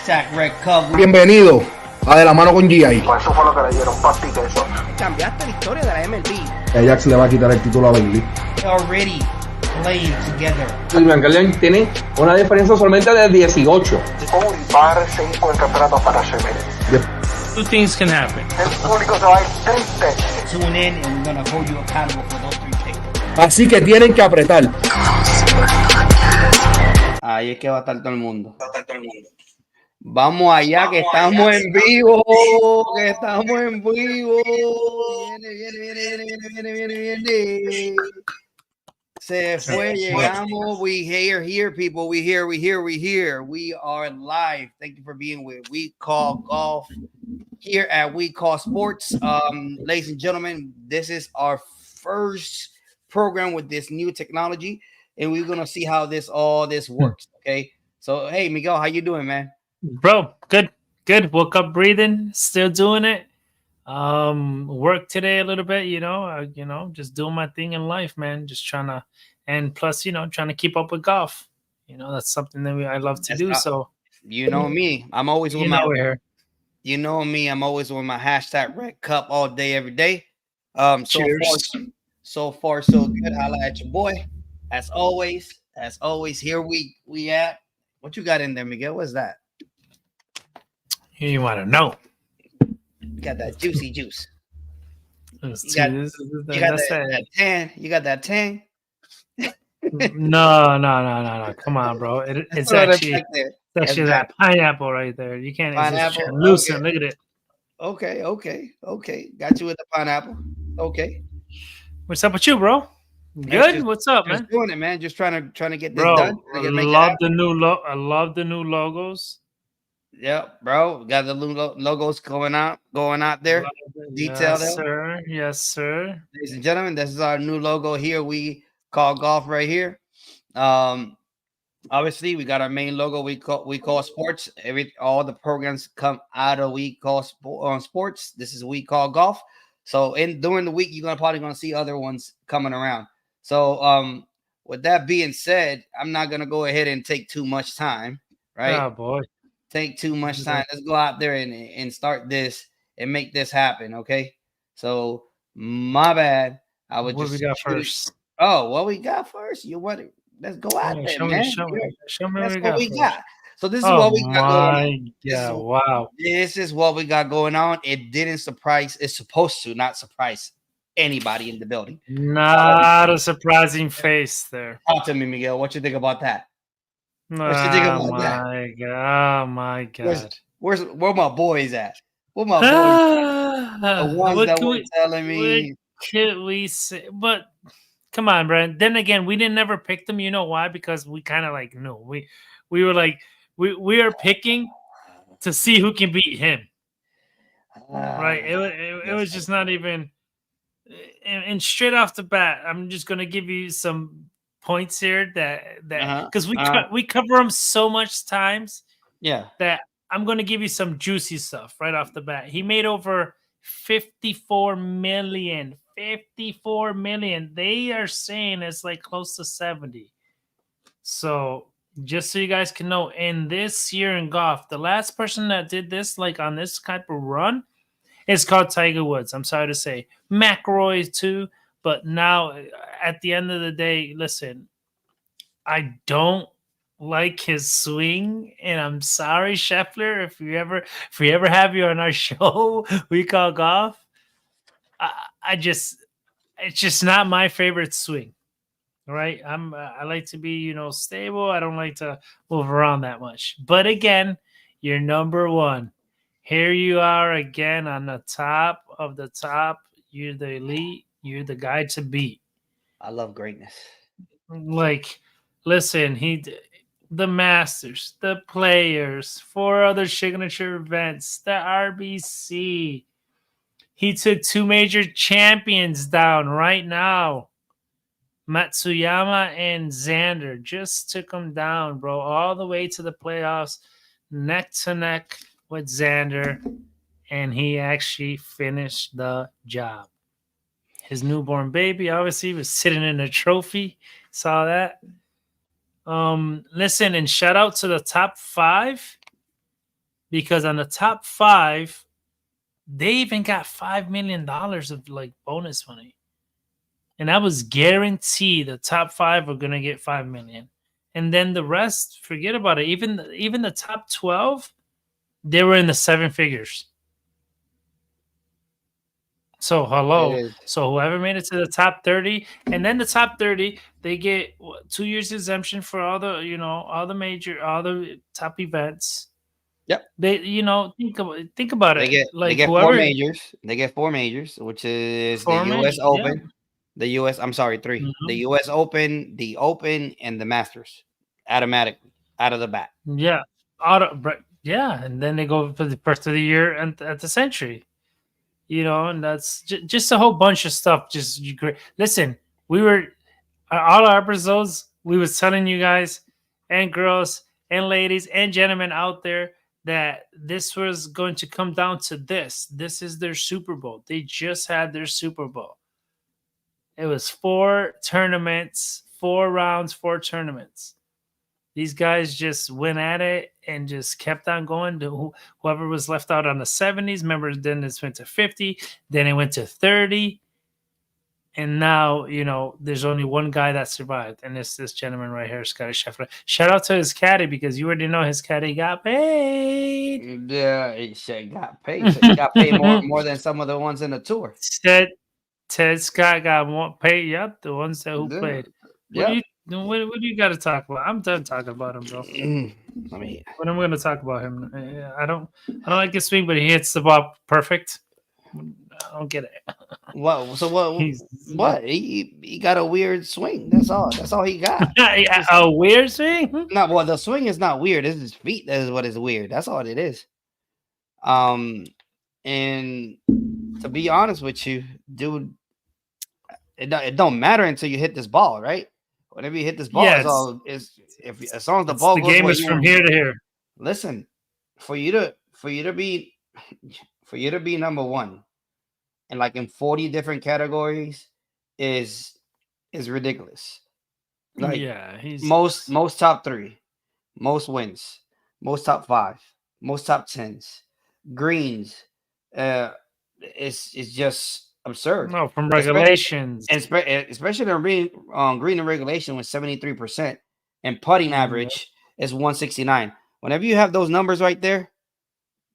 #RedCup. Bienvenido a De la Mano con GI. Pues eso fue lo que le dieron, pasti y queso. Cambiaste la historia de la MLB. Ajax le va a quitar el título a Bailey. Already playing together. El Blancalia tiene una diferencia solamente de 18. Cody va a recibir con el campeonato para CME. Two things can happen. El público se va a ir triste. Tune in and we're gonna hold you accountable for those 3 picks. Así que tienen que apretar. Ahí es que va a estar todo el mundo. Vamos allá, que estamos en vivo. Que estamos en vivo. Viene. Se fue, llegamos. We here, people. We here. We are live. Thank you for being with We Call Golf here at We Call Sports. Ladies and gentlemen, this is our first program with this new technology, and we're gonna see how all this works. Okay. So hey, Miguel, how you doing, man? Bro, good. Woke up breathing, still doing it. Work today a little bit, just doing my thing in life, man. Just trying to, and plus, trying to keep up with golf. That's something that I love to do. So you know me, I'm always with my hair. You know me, I'm always with my #RedCup all day, every day. So far, so good. Holla at your boy. As always, here we at. What you got in there, Miguel? What's that? You want to know? You got that juicy juice. You got that tan. No. Come on, bro. It's actually that pineapple right there. You can't loosen. Okay. Look at it. Okay. Got you with the pineapple. Okay. What's up with you, bro? Good. What's up, man? Just doing it, man. Just trying to get this bro, done. I love the new logos. Yeah, bro. Got the new logos going out there. Detail them. Yes, sir. Ladies and gentlemen, this is our new logo here. We Call Golf right here. Obviously, we got our main logo. We call sports. All the programs come out of We Call Sports. This is We Call Golf. So during the week, you're probably gonna see other ones coming around. So with that being said, I'm not gonna go ahead and take too much time, right? Oh boy. Take too much time. Let's go out there and start this and make this happen. Okay. So my bad. What we got first? Oh, what we got first? Let's go out there, man. Show me what we got. So this is what we got going on. Wow. This is what we got going on. It didn't surprise. It's supposed to not surprise anybody in the building. Not a surprising face there. Talk to me, Miguel. What you think about that? Oh my God. Where my boys at? Where my boys? The ones that were telling me. What could we say? But come on, Brent. Then again, we didn't never pick them. You know why? Because we kind of no. We were like we are picking to see who can beat him. Right? It was just not even. And straight off the bat, I'm just gonna give you some points here that because we cover them so much times, that I'm going to give you some juicy stuff right off the bat. He made over 54 million. They are saying it's like close to 70. So just so you guys can know, in this year in golf, the last person that did this on this type of run is called Tiger Woods. I'm sorry to say, McIlroy too. But now, at the end of the day, listen, I don't like his swing, and I'm sorry, Scheffler, if we ever have you on our show, We Call Golf. It's just not my favorite swing. All right, I like to be stable. I don't like to move around that much. But again, you're number one. Here you are again on the top of the top. You're the elite. You're the guy to beat. I love greatness. Listen, the Masters, the Players, 4 other signature events, the RBC. He took 2 major champions down right now. Matsuyama and Xander just took them down, bro, all the way to the playoffs, neck to neck with Xander, and he actually finished the job. His newborn baby obviously was sitting in a trophy. Saw that. Listen, and shout out to the top 5. because on the top 5, they even got $5 million of like bonus money. And that was guaranteed. The top 5 are gonna get 5 million. And then the rest, forget about it. Even the top 12, they were in the 7 figures. So hello. It is. So whoever made it to the top 30, and then the top 30, they get 2 years exemption for all the all the top events. Yep. They think about They it. get Like four whoever majors. They get 4 majors, which is the 4 U.S. major, Open, the U.S. I'm sorry, 3. Mhm. The U.S. Open, the Open, and the Masters, automatically out of the bat. Yeah. Yeah, and then they go for the first of the year and at the Century. And that's just a whole bunch of stuff. Great. Listen, we were all our episodes. We was telling you guys and girls and ladies and gentlemen out there that this was going to come down to this. This is their Super Bowl. They just had their Super Bowl. It was 4 tournaments, 4 rounds, 4 tournaments. These guys just went at it and just kept on going to whoever was left out on the 70s. Remember, then this went to 50, then it went to 30. And now, there's only one guy that survived, and it's this gentleman right here, Scotty Scheffler. Shout out to his caddy, because you already know his caddy got paid. Yeah, he got paid. So he got paid more than some of the ones in the tour. Ted Scott got more paid. Yep, the ones that who played. Yeah. What do you got to talk about? I'm done talking about him, bro. But I'm going to talk about him. I don't like his swing, but he hits the ball perfect. I don't get it. What? So what? He got a weird swing. That's all. That's all he got. A weird swing? No, well, the swing is not weird. It's his feet. That is what is weird. That's all it is. And to be honest with you, dude, it don't matter until you hit this ball, right? Whenever you hit this ball, as long as the ball the goes game where is you from want. here to here. Listen, for you to be number one, and like in 40 different categories, is ridiculous. Like, yeah, he's most top 3, most wins, most top 5, most top 10s, greens. It's just absurd. no from regulations, especially the green and regulation was 73%, and putting average is 169. Whenever you have those numbers right there,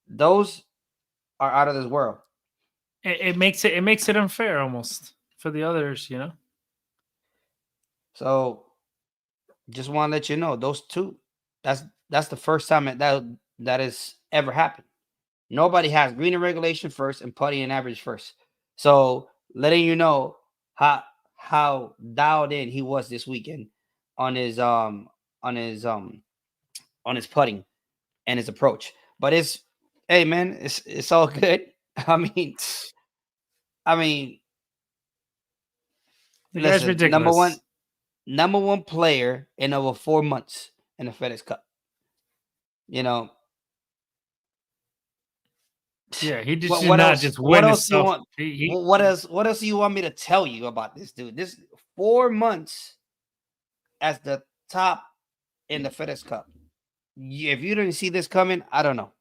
those are out of this world. It makes it unfair almost for the others, So just want to let you know, those 2, that's the first time that has ever happened. Nobody has green and regulation first and putting and average first. So letting you know how dialed in he was this weekend on his putting and his approach. But hey man, it's all good. I mean, the guy's ridiculous. Number one player in over 4 months in the FedEx Cup. Yeah, he just did not just win himself. What else do you want me to tell you about this dude? This 4 months as the top in the FedEx Cup. If you didn't see this coming, I don't know.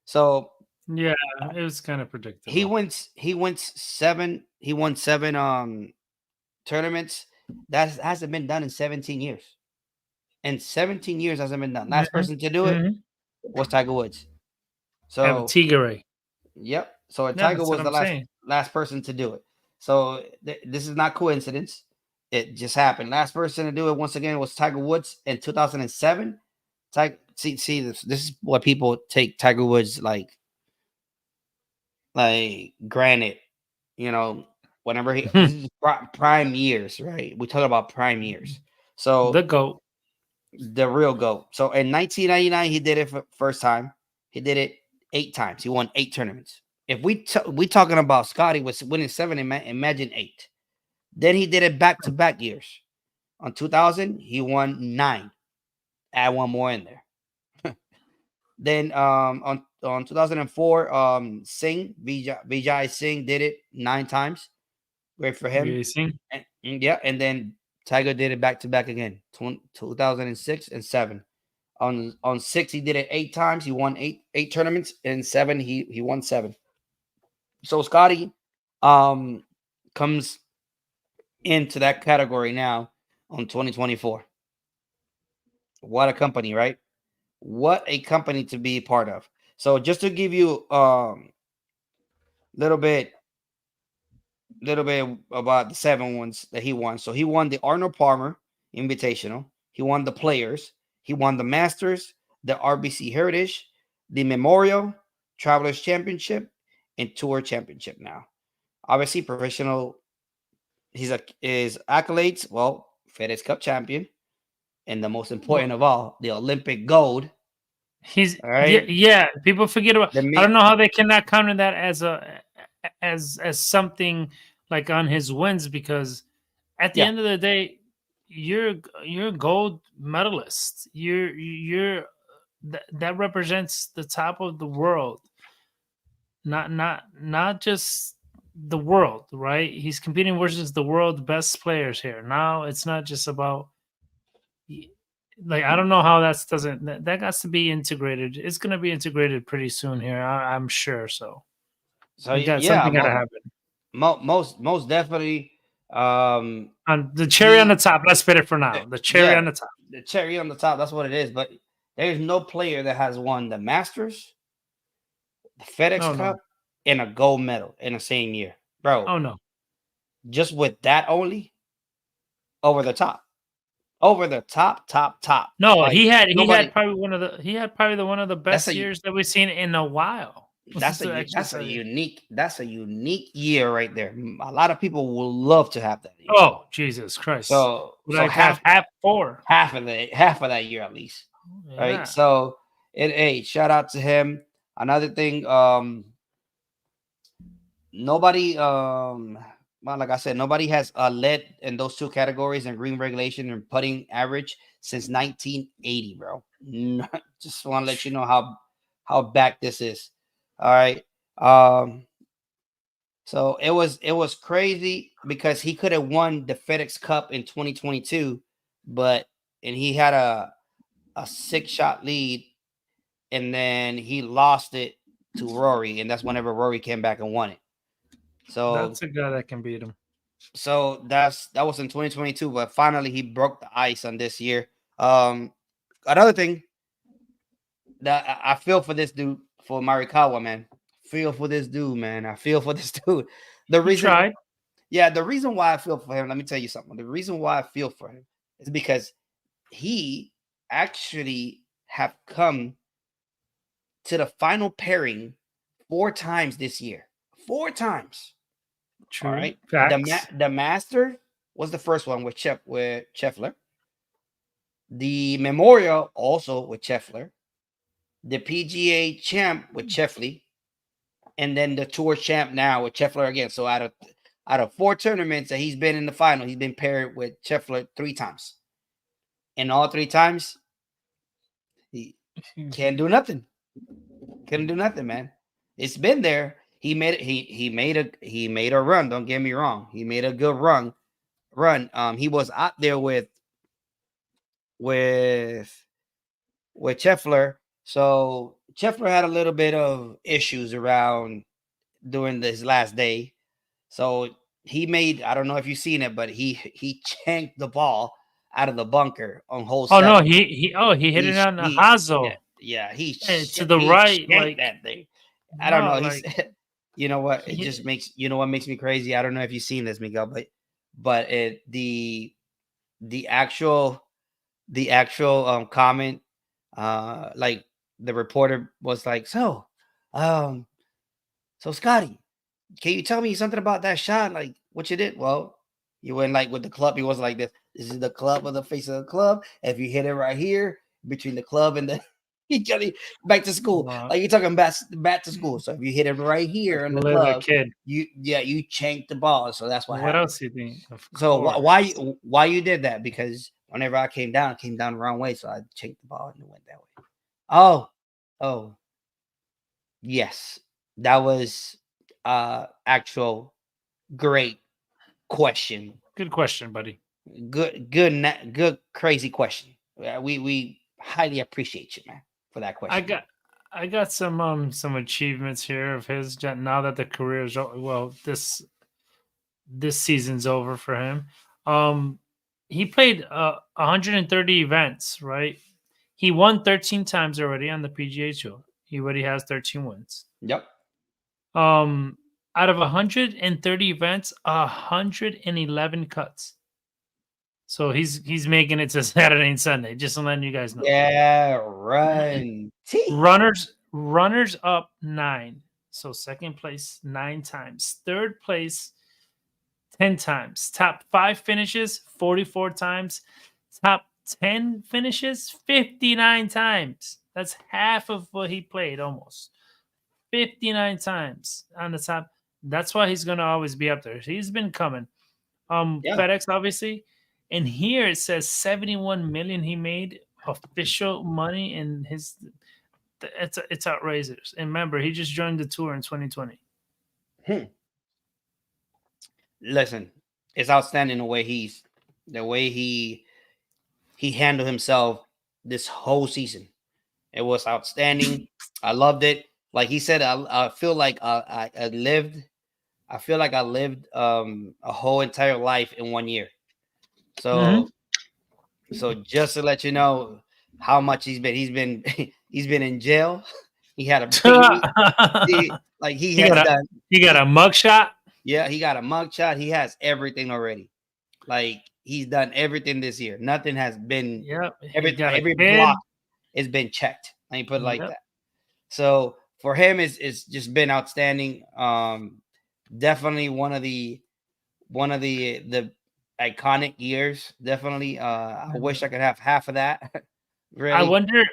So yeah, it was kind of predictable. He won 7 tournaments. That hasn't been done in 17 years. And 17 years hasn't been done. Last person to do it was Tiger Woods. So Tigre. Yep. So Tiger was the last person to do it. So this is not coincidence. It just happened. Last person to do it once again was Tiger Woods in 2007. See this is what people take Tiger Woods like granted. Whenever he prime years, right? We talk about prime years. So the GOAT. The real GOAT. So in 1999, he did it for first time. He did it 8 times. He won 8 tournaments. If we talking about Scotty was winning 7, imagine 8. Then he did it back-to-back years. On 2000, he won 9. Add one more in there. Then on 2004, Singh, Vijay Singh did it 9 times. Great for him. And then Tiger did it back-to-back again, 2006 and 7. On 6, he did it 8 times. He won eight tournaments. In 7, he won 7. So Scotty comes into that category now on 2024. What a company, right? What a company to be part of. So just to give you little bit about the 7 ones that he won. So he won the Arnold Palmer Invitational. He won the Players. He won the Masters, the RBC Heritage, the Memorial, Travelers Championship, and Tour Championship. Now, obviously, professional. His accolades. Well, FedEx Cup champion, and the most important of all, the Olympic gold. He's All right. yeah. People forget about. I don't know how they cannot count that as something like on his wins, because at the end of the day, you're a gold medalist. That represents the top of the world. Not just the world, right? He's competing versus the world's best players here. Now it's not just about, like, I don't know how that got to be integrated. It's going to be integrated pretty soon here, I'm sure. So something got to happen. Most definitely. On the cherry on the top. Let's spit it for now. The cherry on the top. The cherry on the top. That's what it is. But there's no player that has won the Masters, the FedEx Cup, and a gold medal in the same year, bro. Oh no! Just with that only, over the top. Top. No, like, he had probably one of the best years that we've seen in a while. That's a unique year right there. A lot of people will love to have that year. Oh, Jesus Christ! So like half of that year at least, right? So shout out to him. Another thing, nobody, like I said, nobody has led in those 2 categories in green regulation and putting average since 1980, bro. Just want to let you know how back this is. All right. So it was crazy because he could have won the FedEx Cup in 2022, and he had a 6-shot lead, and then he lost it to Rory, and that's whenever Rory came back and won it. So that's a guy that can beat him. So that was in 2022, but finally he broke the ice on this year. Another thing that I feel for this dude, for Morikawa, man. Feel for this dude, man. I feel for this dude. The reason why I feel for him, let me tell you something. The reason why I feel for him is because he actually have come to the final pairing 4 times this year. 4 times. True. All right. The Master was the first one with Scheffler. The Memorial also with Scheffler. The PGA champ with Scheffler. And then the Tour champ now with Scheffler again. So out of 4 tournaments that he's been in the final, he's been paired with Scheffler 3 times. And all 3 times, he can't do nothing. Couldn't do nothing, man. It's been there. He made a run. Don't get me wrong. He made a good run. He was out there with Scheffler. So Scheffler had a little bit of issues around during this last day. So he made, I don't know if you've seen it, but he chanked the ball out of the bunker on hole 7. No, he hit it on the Hazo. Yeah, he to the right, like that thing. I don't know. Like, you know what? It just makes what makes me crazy. I don't know if you've seen this, Miguel, but the actual comment, like the reporter was like, so Scotty, can you tell me something about that shot? Like what you did? Well, you went like with the club. He was like this. This is the club of the face of the club. If you hit it right here between the club and the he got it back to school. Like you're talking back to school. So if you hit it right here in the club, you chanked the ball. So that's what happened. What else do you think? So why you did that? Because whenever I came down the wrong way. So I chanked the ball and it went that way. Oh, yes. That was actual great question. Good question, buddy. Good crazy question. We highly appreciate you, man, for that question. I got some achievements here of his now that the career is this season's over for him. He played 130 events, right? He won 13 times already on the PGA Tour. He already has 13 wins. Yep. Out of 130 events, 111 cuts. So he's making it to Saturday and Sunday. Just to letting you guys know. Yeah, run. Runners up 9. So second place 9 times. Third place 10 times. Top 5 finishes 44 times. Top 10 finishes 59 times. That's half of what he played almost. 59 times on the top. That's why he's going to always be up there. He's been coming. FedEx, obviously. And here it says 71 million he made official money in his. It's outrageous. And remember, he just joined the tour in 2020. Listen, it's outstanding the way he handled himself this whole season. It was outstanding. I loved it. Like he said, I feel like I lived a whole entire life in 1 year. So just to let you know how much he's been in jail. He had a he got a mugshot. Yeah, he got a mugshot. He has everything already. Like he's done everything this year. Nothing has been. Every block has been checked. Let me put it like that. So for him, it's just been outstanding. Definitely one of the iconic years. Definitely. I wish I could have half of that. Really.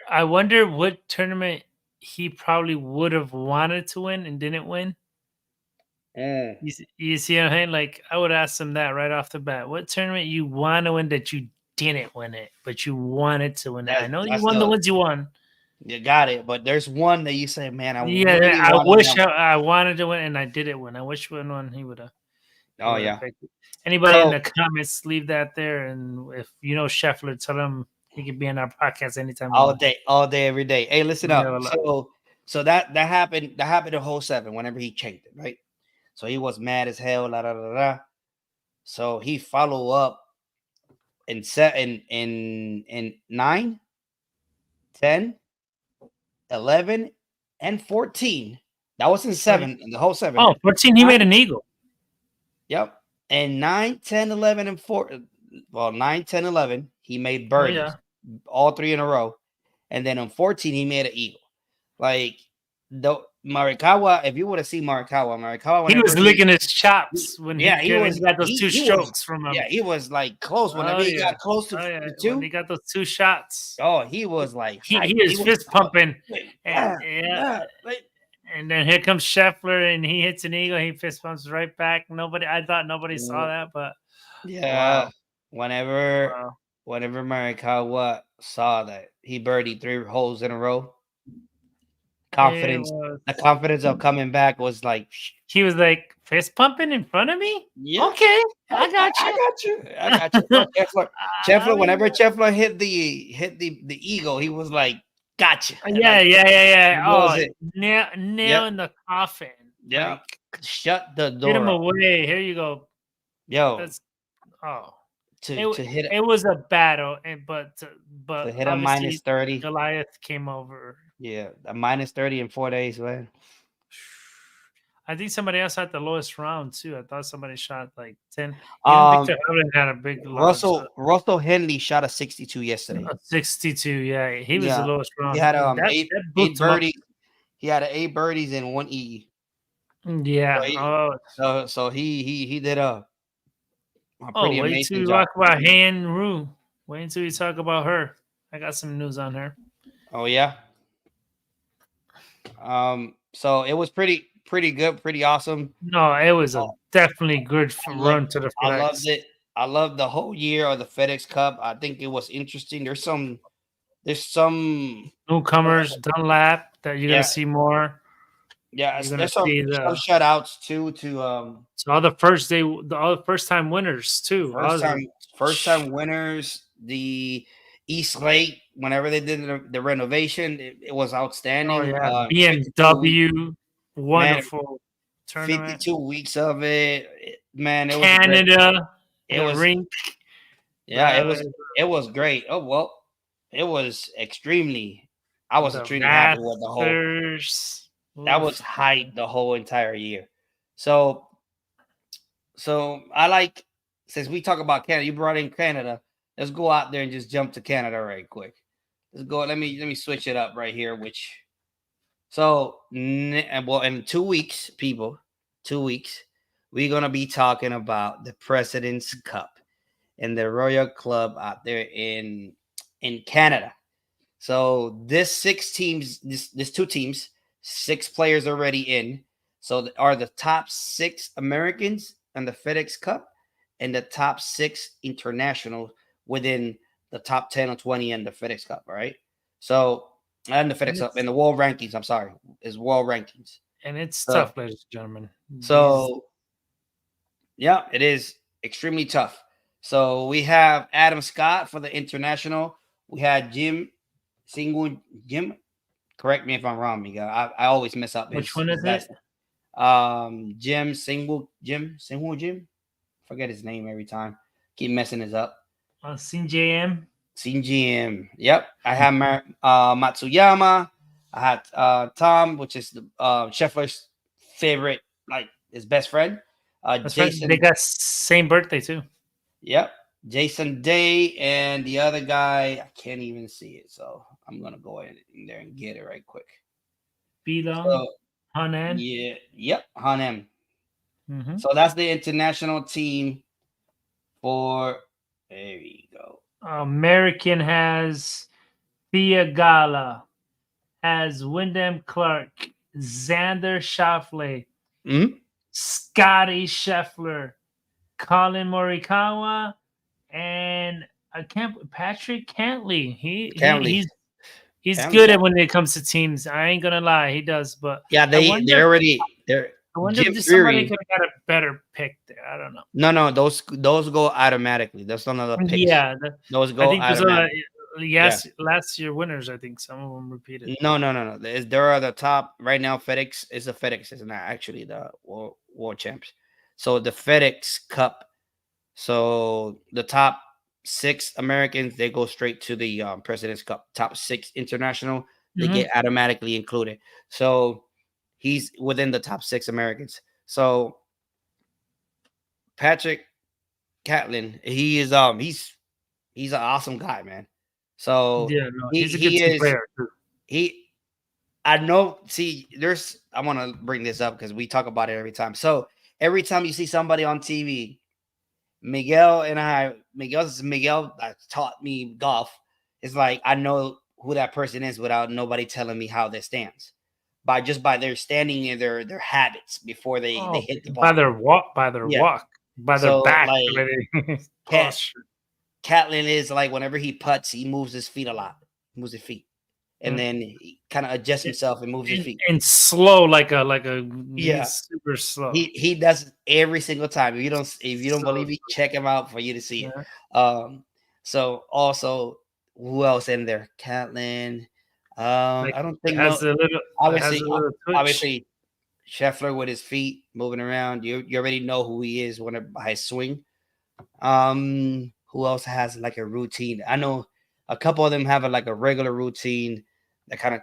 I wonder what tournament he probably would have wanted to win and didn't win. You see what I'm saying? Like I would ask him that right off the bat. What tournament you want to win that you didn't win it, but you wanted to win it? I know you won the ones you won. You got it, but there's one that you say, man, I wish I wanted to win and I didn't win. I wish one he would have. Oh yeah. Anybody in the comments, leave that there, and if you know Scheffler, tell him he can be on our podcast anytime. All day, every day. Hey, listen up. So that happened in hole 7 whenever he changed it, right? So he was mad as hell. So he followed up in 9, 10, 11, and 14. That was in 7, in the whole 7. Oh, 14, he made an eagle. Yep. And 9, 10, 11, and 4. Well, 9, 10, 11, he made birdies. All 3 in a row. And then on 14, he made an eagle. Like, Morikawa, if you would have seen Morikawa, he was licking his chops when he got those 2 strokes from him. Yeah, he was like close whenever he got close to the 2. When he got those 2 shots. Oh, he was like he was fist pumping. And then here comes Scheffler, and he hits an eagle. He fist pumps right back. I thought nobody saw that, but yeah. Wow. Whenever Morikawa saw that, he birdied 3 holes in a row. The confidence of coming back was like he was like fist pumping in front of me. Yeah. Okay, I got you. Scheffler, whenever Scheffler hit the eagle, he was like, "Gotcha." Yeah. Oh, nail in the coffin. Yeah. Like, shut the door. Get him away. Here you go. Yo. To hit it was a battle, but to hit a minus 30. Goliath came over. Yeah, a minus 30 in 4 days, man. I think somebody else had the lowest round too. I thought somebody shot like 10. Victor Hovland had a big Russell Henley shot a 62 yesterday. 62, yeah. He was the lowest round. He had 8 birdies. He had 8 birdies and 1 E. Yeah. So he did a pretty amazing job. Wait till you talk about Han Rue. Wait until you talk about her. I got some news on her. Oh yeah. So it was pretty good, pretty awesome. No, it was a definitely good run to the FedEx. I loved it. I loved the whole year of the FedEx Cup. I think it was interesting. There's some newcomers, Dunlap, that you're gonna see more. Yeah, there's some shutouts too to so all the first time winners too. First time winners. The East Lake whenever they did the renovation, it was outstanding. Oh yeah, 52 weeks, BMW, man, wonderful tournament. 52 weeks of it, man, it was great. Canada, It the was, rink. yeah, Uh, it was great. Oh well, it was I was the extremely happy with the whole. Masters. That was Oof. hype the whole entire year. So I like, since we talk about Canada, you brought in Canada. Let's go out there and just jump to Canada right quick. Let's go. Let me switch it up right here. Well, in 2 weeks, people, 2 weeks, we're gonna be talking about the President's Cup and the Royal Club out there in Canada. So this 6 teams, this 2 teams, 6 players already in. So are the top 6 Americans in the Fedex Cup and the top 6 international within the top 10 or 20 in the Fedex Cup, right? So and the Fedex Cup and the world rankings. I'm sorry, is world rankings. And it's So, tough, ladies and gentlemen. So yeah, it is extremely tough. So we have Adam Scott for the international. We had Jim. Correct me if I'm wrong, Miguel. I always mess up Which one is it? Jim Singwoo. Forget his name every time. Keep messing this up. CJM. CGM. Yep. I have Matsuyama. I had Tom, which is the Scheffler's favorite, like his best friend. That's right. Jason. They got same birthday too. Yep. Jason Day and the other guy, I can't even see it, so I'm gonna go in there and get it right quick. Bilong, Hanan. Yeah, yep, Hanem. Mm-hmm. So that's the international team for. There you go. American has Thea Gala, has Wyndham Clark, Xander Schauffele, Mhm. Scotty Scheffler, Colin Morikawa, and Patrick Cantley. Cantley. He's Cantley, good yeah. at when it comes to teams. I ain't gonna lie, he does. But Yeah, I they're wonder Jim if somebody Fury. could have got a better pick there. I don't know. No, those go automatically. That's none of the picks. Yeah, Those I go think there's automatically. yes, last year winners. I think some of them repeated. No. There are the top right now. FedEx is not actually the world champs. So the FedEx Cup. So the top 6 Americans, they go straight to the President's Cup. Top 6 international, they get automatically included. So he's within the top 6 Americans. So Patrick Catlin, he is he's an awesome guy, man. So Yeah, no, he he's a good team player too. I know. See, I want to bring this up because we talk about it every time. So every time you see somebody on TV, Miguel that taught me golf. It's like I know who that person is without nobody telling me how they stands. By their standing and their habits before they hit the ball. By their walk, by their back. Like, Catlin is like whenever he putts, he moves his feet a lot. Moves his feet. And then he kind of adjusts himself and moves his feet. And slow, like a Yeah, super slow. He does it every single time. If you don't believe me, check him out for you to see it. So also, who else in there? Catlin. I don't think obviously Scheffler with his feet moving around. You already know who he is by his swing. Who else has like a routine? I know a couple of them have a regular routine that kind of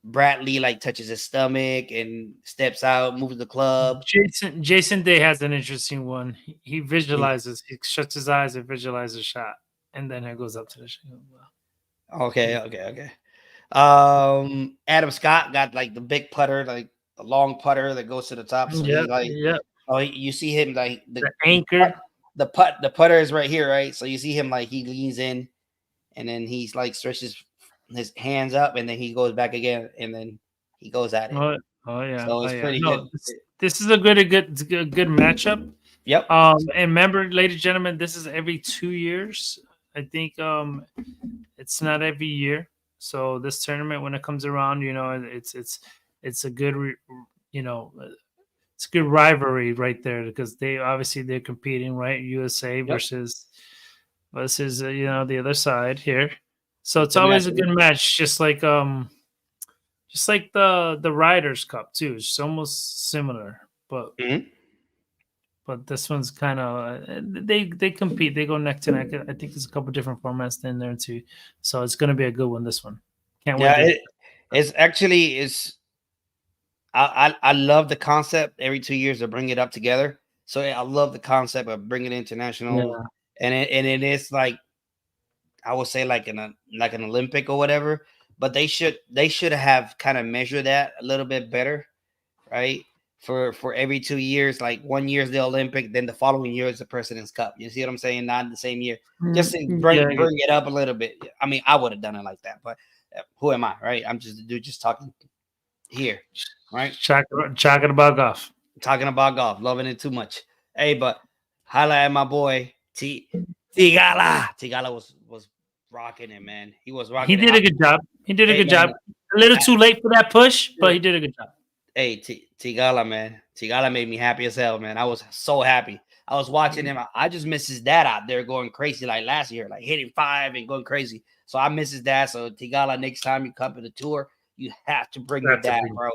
Bradley like touches his stomach and steps out, moves the club. Jason Day has an interesting one. He visualizes, he shuts his eyes and visualizes a shot, and then he goes up to the shot. Okay. Adam Scott got like the big putter, like the long putter that goes to the top. So you see him like the anchor. The putter is right here, right? So you see him like he leans in, and then he's like stretches his hands up, and then he goes back again, and then he goes at it. Oh yeah. So it's pretty good. This is a good matchup. Yep. And remember, ladies and gentlemen, this is every 2 years. I think it's not every year. So this tournament, when it comes around, it's a good it's a good rivalry right there because they're competing, right? USA versus the other side here. So it's always a good match, just like the Riders Cup too. It's almost similar, but this one's kind of they compete. They go neck to neck. I think there's a couple different formats in there too, so it's going to be a good one. This one, can't wait. Yeah, it's actually I love the concept. Every 2 years they bring it up together. So I love the concept of bringing international, and it is like, I would say like an Olympic or whatever. But they should have kind of measured that a little bit better, right? For every 2 years, like 1 year is the Olympic, then the following year is the President's Cup. You see what I'm saying? Not the same year. Just to bring it up a little bit. I mean, I would have done it like that, but who am I, right? I'm just a dude just talking here, right? Talking about golf. Talking about golf, loving it too much. Hey, but highlight at my boy Tigala. Tigala was rocking it, man. He was rocking. He did a good job. He did a good job. A little too late for that push, but he did a good job. Hey, Tigala, man. Tigala made me happy as hell, man. I was so happy. I was watching him. I just miss his dad out there going crazy like last year, like hitting 5 and going crazy. So I miss his dad. So Tigala, next time you come to the tour, you have to bring your dad, bro.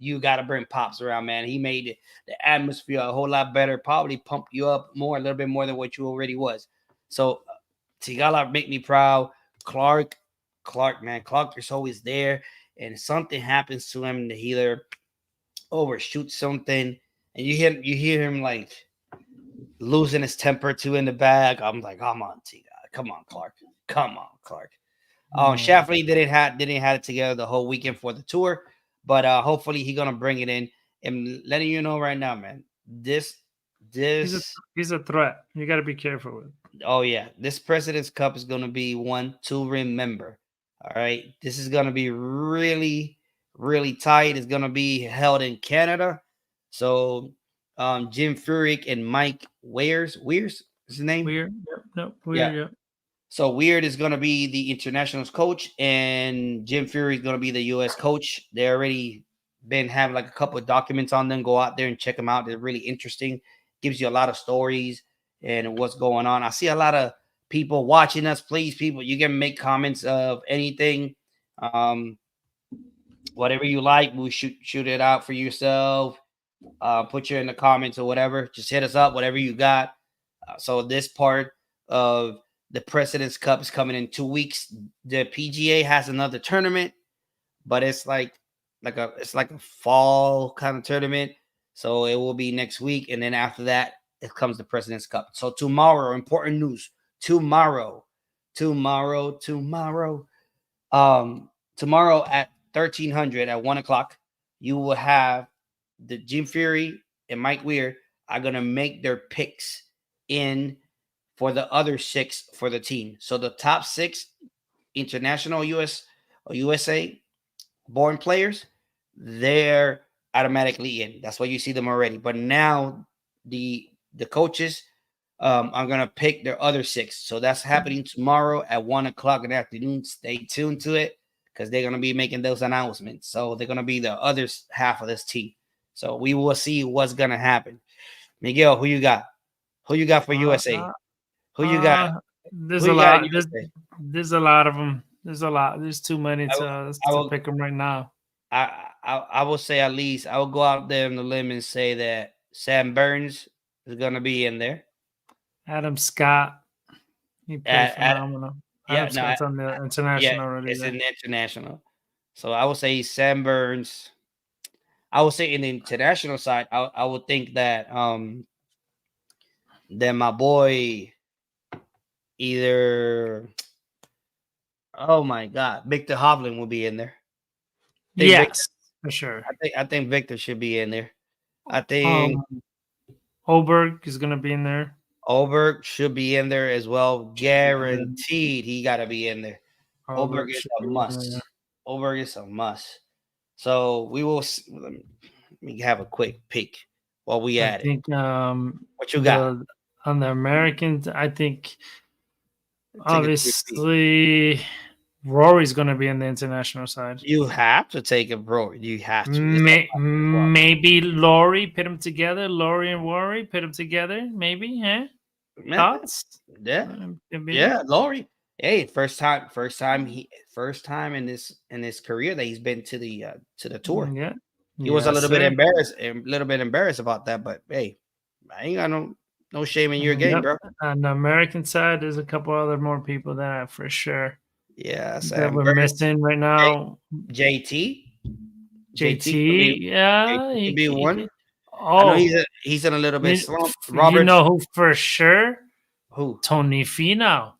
You gotta bring Pops around, man. He made the atmosphere a whole lot better. Probably pumped you up a little bit more than what you already was. So Tigala make me proud. Clark, man. Clark is always there. And something happens to him, the healer overshoots something, and you hear him like losing his temper too in the back. I'm like, come on, Clark. Shafley didn't have it together the whole weekend for the tour, but hopefully he's gonna bring it in. And letting you know right now, man, he's a threat. You got to be careful with. Oh yeah, this President's Cup is gonna be one to remember. All right, this is gonna be really, really tight. It's gonna be held in Canada. So, Jim Furyk and Mike Weir's his name? Weird. Yeah. So Weird is gonna be the internationals coach, and Jim Furyk is gonna be the U.S. coach. They already been having like a couple of documents on them. Go out there and check them out. They're really interesting. Gives you a lot of stories and what's going on. I see a lot of people watching us. Please, people, you can make comments of anything, whatever you like. We'll shoot it out for yourself. Put you in the comments or whatever. Just hit us up, whatever you got. So this part of the President's Cup is coming in 2 weeks. The PGA has another tournament, but it's like a fall kind of tournament. So it will be next week, and then after that, it comes the President's Cup. So tomorrow, important news. Tomorrow at 1300 at 1:00, you will have the Jim Fury and Mike Weir are gonna make their picks in for the other 6 for the team. So the top 6 international USA born players, they're automatically in. That's why you see them already. But now the coaches I'm gonna pick their other 6. So that's happening tomorrow at 1:00 in the afternoon. Stay tuned to it because they're gonna be making those announcements. So they're gonna be the other half of this team. So we will see what's gonna happen. Miguel, who you got? Who you got for USA? Who you got? There's a lot. There's a lot of them. There's a lot. There's too many to pick them right now. I will say at least I will go out there on the limb and say that Sam Burns is gonna be in there. Adam Scott, he played phenomenal. Scott's on the international already. It's an international. So I would say Sam Burns. I would say in the international side, I would think that then my boy Victor Hovland will be in there. Yes, for sure. I think Victor should be in there. I think Oberg is gonna be in there. Oberg should be in there as well. Guaranteed, he got to be in there. Oberg is a must. Oberg is a must. So we will. Let me have a quick peek while we at it. What you got on the Americans? I think obviously Rory's going to be in the international side. You have to take a Rory. You have to. Maybe Laurie, put them together. Laurie and Rory, put them together. Maybe, huh? Thoughts? Yeah, Laurie. Hey, first time in his career that he's been to the tour. Yeah. He was a Yes, little bit embarrassed about that, but hey, I ain't got no shame in your game, Yep. bro. On the American side, there's a couple other more people that for sure Yeah, that Sam we're Burns, missing right now. JT, JT, yeah, JT could be one. I know oh, he's in a little bit slump. you Robert, know who for sure? who? Tony Finau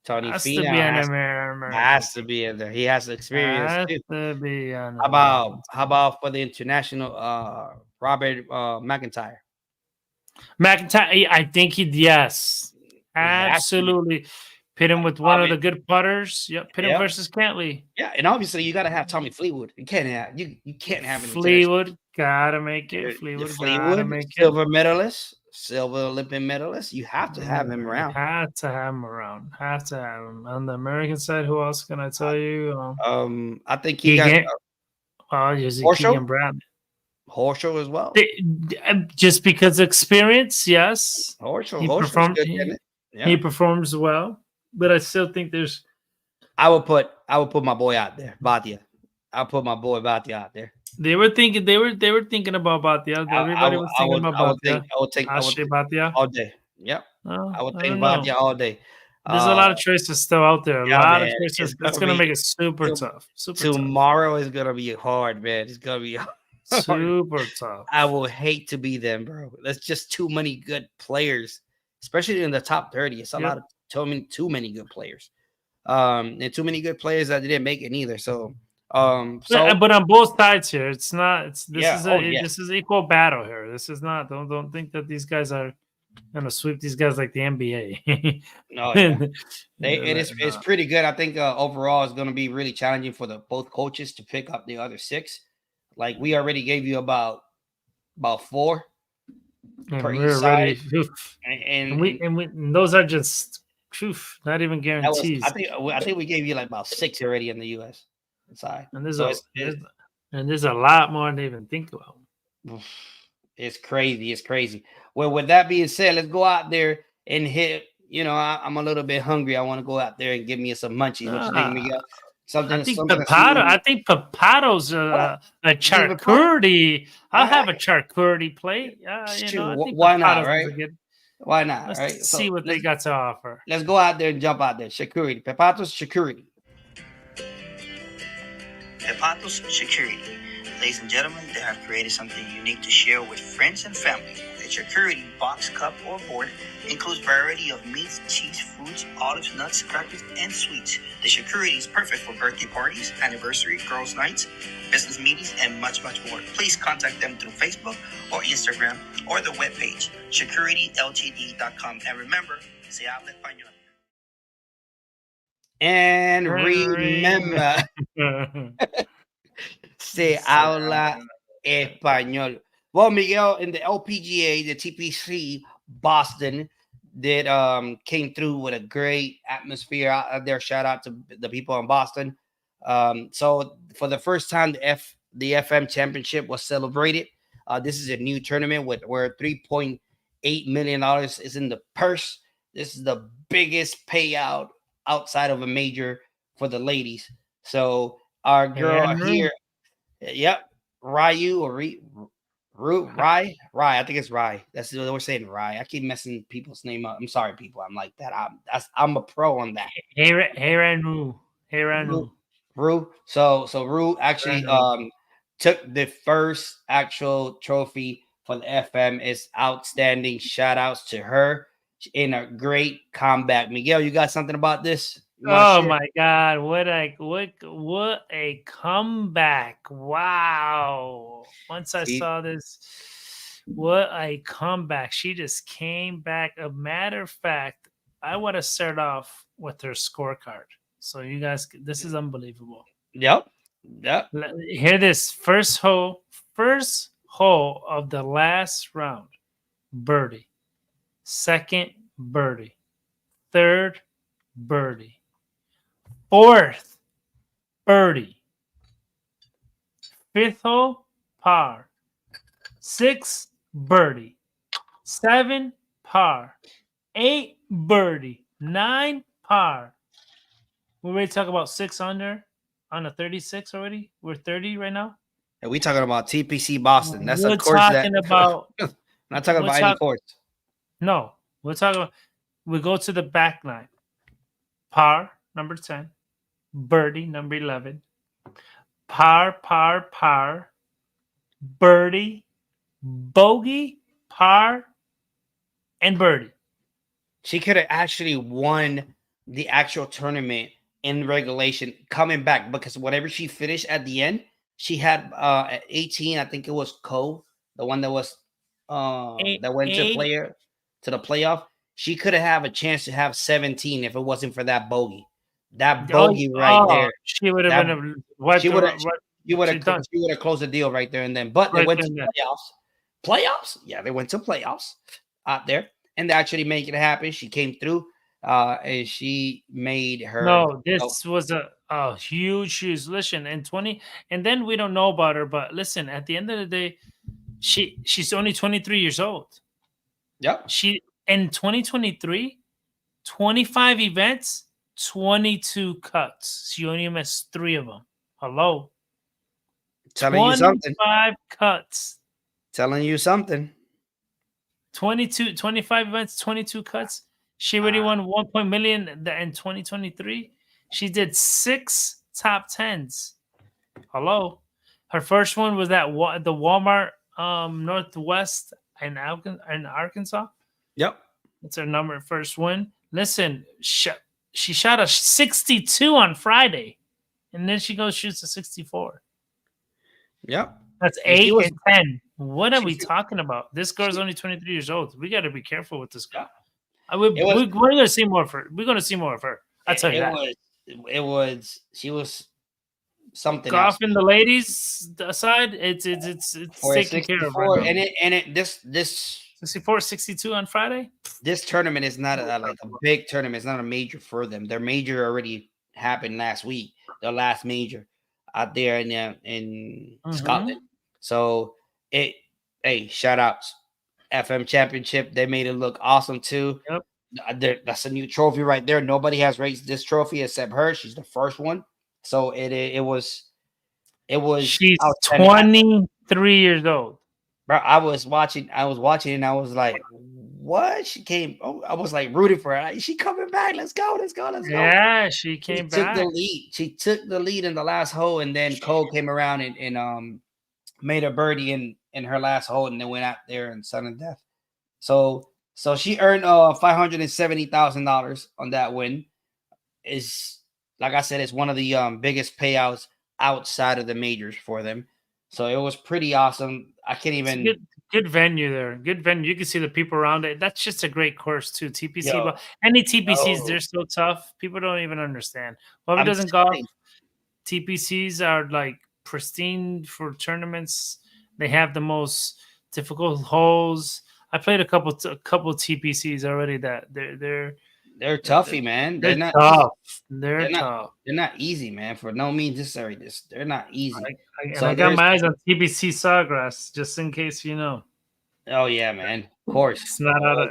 Tony has to be Finau an has to American. be in there. He has experience Has too. to be an How American. about for the international Robert McIntyre? McIntyre, I think yes, He has to be. absolutely. Pit him with one of the good putters. Yep, pit him Yep. versus Cantley. Yeah, and obviously you got to have Tommy Fleetwood. You can't have an Fleetwood gotta make it. the Fleetwood gotta Fleetwood make it. silver Olympic medalist. You have to have him around. Have to have him around. Have to have him on the American side. Who else can I tell you? I think he got Keegan Bradley. Horschel as well. Just because experience, yes. Horschel's good. He performs well, but I still think there's. I would put my boy out there, Batia. I'll put my boy Batia out there. They were thinking about Batia. Everybody was thinking about Batia. I would think Batia all day. Yep. Oh, I would think Batia all day. There's a lot of choices still out there. A lot of man, choices. That's gonna make it super tough. Tomorrow is gonna be hard, man. It's gonna be hard. Super tough. I will hate to be them, bro. That's just too many good players, especially in the top 30. It's a lot of too many good players. And too many good players that didn't make it either. So but on both sides here, it's not. This is equal battle here. This is not. Don't think that these guys are gonna sweep these guys like the NBA. No, it's pretty good. I think overall it's gonna be really challenging for both coaches to pick up the other 6. Like we already gave you about 4 per each side, and those are just not even guarantees. I think we gave you like about 6 already in the U.S. side, and there's a lot more to even think about. It's crazy. Well, with that being said, let's go out there and hit. You know, I'm a little bit hungry. I want to go out there and give me some munchies. What you think, Miguel? I think Papado's a charcuterie. I'll have a charcuterie plate. Why not, right? Why not, Let's right? see what they got to offer. Let's go out there and jump out there. Charcuterie. Papado's charcuterie. Pepatos Security. Ladies and gentlemen, they have created something unique to share with friends and family. The Security box, cup, or board includes a variety of meats, cheese, fruits, olives, nuts, crackers, and sweets. The Security is perfect for birthday parties, anniversary, girls' nights, business meetings, and much, much more. Please contact them through Facebook or Instagram or the webpage, securityltd.com. And remember, se habla español. And remember, se habla español. Well, Miguel, in the LPGA, the TPC Boston came through with a great atmosphere out there. Shout out to the people in Boston. So for the first time, the FM championship was celebrated. This is a new tournament where $3.8 million is in the purse. This is the biggest payout outside of a major for the ladies. So our girl here, Ryu or Rye. I think it's Rye. That's what we're saying, Rye. I keep messing people's name up. I'm sorry, people. I'm like that. I'm a pro on that. Rue. So Rue actually took the first actual trophy for the FM. It's outstanding. Shout outs to her in a great comeback. Miguel, you got something about this? Oh my God! What a comeback! Wow! Once I saw this, what a comeback! She just came back. A matter of fact, I want to start off with her scorecard. So you guys, this is unbelievable. Yep. Hear this first hole of the last round, birdie. Second, birdie. Third, birdie. Fourth, birdie. Fifth hole, par. 6, birdie. 7, par. 8, birdie. 9, par. We already talk about 6 under on a 36 already. We're 30 right now. And we talking about TPC Boston. That's We're a course that talking about. not talking about any course. No, we're talking about. We go to the back nine. Par number 10, birdie number 11, par, birdie, bogey, par, and birdie. She could have actually won the actual tournament in regulation coming back, because whatever she finished at the end, she had at 18, I think it was Cole, the one that was that went to the playoff. She could have a chance to have 17 if it wasn't for that bogey. That bogey there. She would have been she would have closed the deal right there and then. But they went to playoffs. Playoffs? Yeah, they went to playoffs out there, and they actually make it happen. She came through, and she made her. No, this was a huge. Listen, and then we don't know about her, but listen, at the end of the day, she's only 23 years old. Yep. She in 2023, 25 events, 22 cuts. She only missed 3 of them. Hello. Telling you something. 25 cuts. Telling you something. 25 events, 22 cuts. She already won 1 million in 2023. She did 6 top 10s. Hello. Her first one was at the Walmart Northwest in Arkansas. Yep. That's her first win. Listen, she shot a 62 on Friday, and then she goes shoots a 64. Yep. That's 8 and 10. What are we talking about? This girl's only 23 years old. We got to be careful with this girl. We're going to see more of her. We're going to see more of her. I'll tell you that. She was something golf else. In the ladies' side, it's taken care of. Right, this 64, 62 on Friday. This tournament is not a big tournament. It's not a major for them. Their major already happened last week. Their last major out there in Scotland. So shout outs. FM Championship. They made it look awesome too. Yep. That's a new trophy right there. Nobody has raised this trophy except her. She's the first one. So it was. She's 23 years old. Bro, I was watching and I was like, what? She came. Oh, I was like rooting for her. Like, she coming back. Let's go. Yeah, she came back. Took the lead. She took the lead in the last hole, and then Cole came around and made a birdie in her last hole, and then went out there and sudden death. So she earned $570,000 on that win. Is like I said, it's one of the biggest payouts outside of the majors for them. So it was pretty awesome. I can't even good venue there. Good venue. You can see the people around it. That's just a great course too. TPC, but any TPCs, they're so tough. People don't even understand. Whoever doesn't golf, TPCs are like pristine for tournaments. They have the most difficult holes. I played a couple TPCs already. That they're toughy, man. They're not tough. They're tough. They're not easy, man. For no means necessary. They're not easy. I got my eyes on TPC Sawgrass, just in case you know. Oh yeah, man. Of course. It's not out of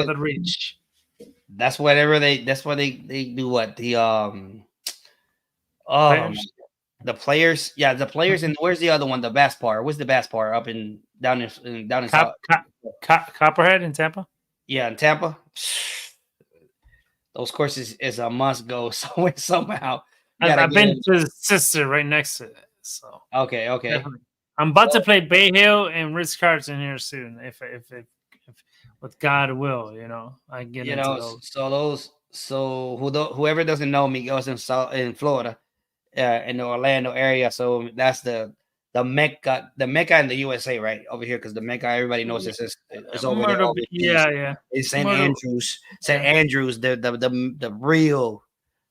the reach. That's whatever they do. What the the players, the players, and where's the other one? The Bass Par. Where's the Bass Par? Up in down in South Copperhead in Tampa. Yeah, in Tampa. Those courses is a must go somehow. I've been to the sister right next to it. So okay. Definitely. I'm about to play Bay Hill and Ritz Carlton here soon. If with God will, I get into those. Whoever doesn't know me goes in Florida, in the Orlando area. So that's the Mecca in the USA, right over here, because the Mecca, everybody knows this is over there. Yeah. It's St. Andrews. St. Andrews, the real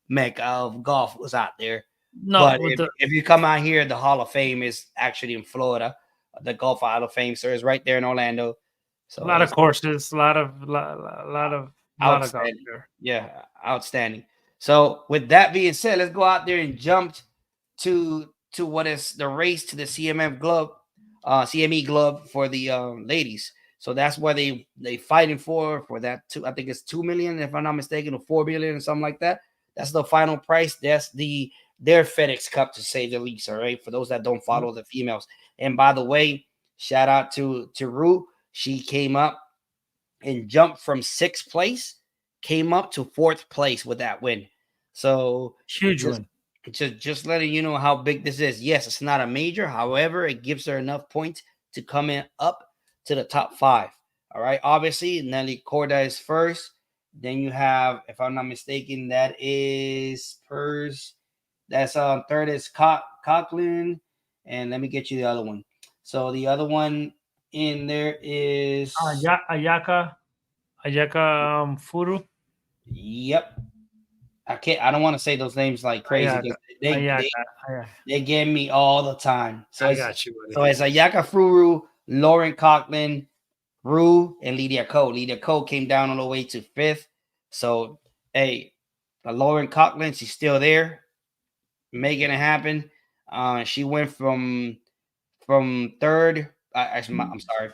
Mecca of golf was out there. No, but if you come out here, the Hall of Fame is actually in Florida. The Golf Hall of Fame, so it's right there in Orlando. So a lot of courses, a lot of golf there. Yeah, outstanding. So with that being said, let's go out there and jump to what is the race to the CME glove for the ladies. So that's where they fighting for that. I think it's $2 million, if I'm not mistaken, or $4 billion or something like that. That's the final price. That's their FedEx Cup, to say the least. All right, for those that don't follow the females. And by the way, shout out to Rue. She came up and jumped from 6th place, came up to 4th place with that win. So Huge win. Just letting you know how big this is. Yes, it's not a major. However, it gives her enough points to come in up to the top 5. All right. Obviously, Nelly Corda is first. Then you have, if I'm not mistaken, that is Pers. That's third is Coughlin. And let me get you the other one. So the other one in there is Ayaka Furu. Yep. I don't want to say those names like crazy. They get me all the time. So I got you. So it's Ayaka Furu, Lauren Coughlin, Rue, and Lydia Ko. Lydia Ko came down all the way to 5th. So, hey, Lauren Coughlin, she's still there, making it happen. She went from 3rd. I'm sorry.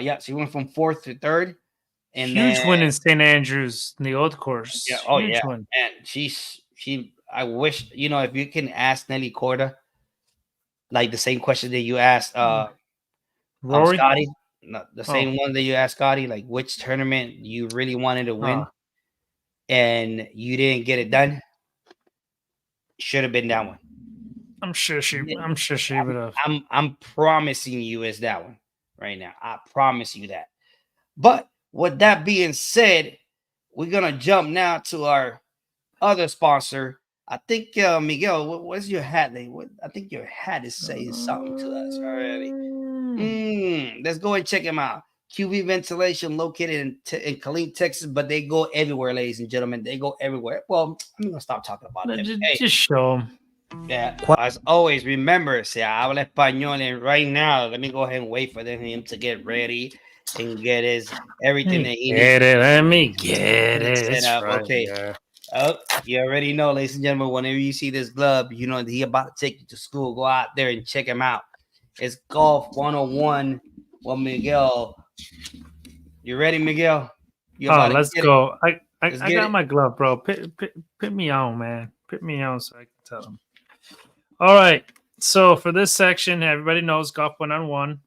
Yeah, she went from 4th to 3rd. And huge win in St. Andrews in the old course. Yeah. Huge win. And I wish, if you can ask Nelly Corda, like the same question that you asked Rory? Scotty, the same one that you asked Scotty, like which tournament you really wanted to win and you didn't get it done. Should have been that one. I'm sure she would have. I'm promising you it's that one right now. I promise you that. But with that being said, we're gonna jump now to our other sponsor. I think Miguel, what's your hat name? I think your hat is saying something to us already. Let's go and check them out. QV Ventilation, located in Killeen, Texas, but they go everywhere, ladies and gentlemen. They go everywhere. Well, I'm gonna stop talking about it. Just show them. Yeah. As always, remember, se habla español, and right now, let me go ahead and wait for him to get ready and get his everything that he needs. Let me get it. Right, okay. Yeah. Oh, you already know, ladies and gentlemen, whenever you see this glove, you know that he about to take you to school. Go out there and check him out. It's Golf 101. Well, Miguel, you ready, Miguel? Let's go. I got my glove, bro. Put me on, man. Put me on so I can tell him. All right. So for this section, everybody knows Golf 101.